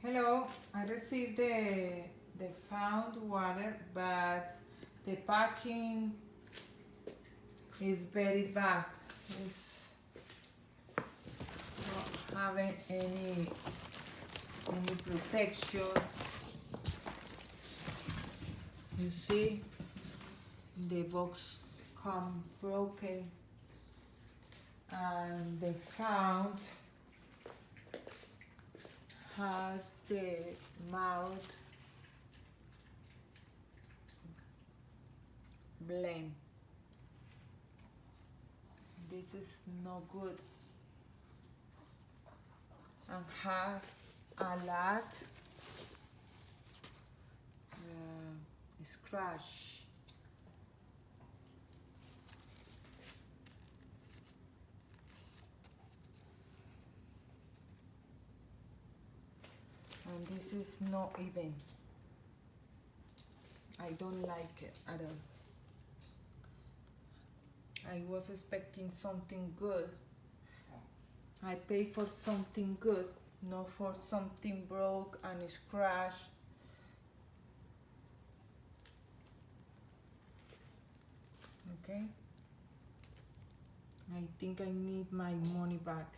Hello, I received the found water, but the packing is very bad. It's not having any protection. You see, the box come broken, and the found has the mouth blend. This is no good and have a lot scratch. And this is not even. I don't like it at all. I was expecting something good. I pay for something good, not for something broke and scratched. Okay? I think I need my money back.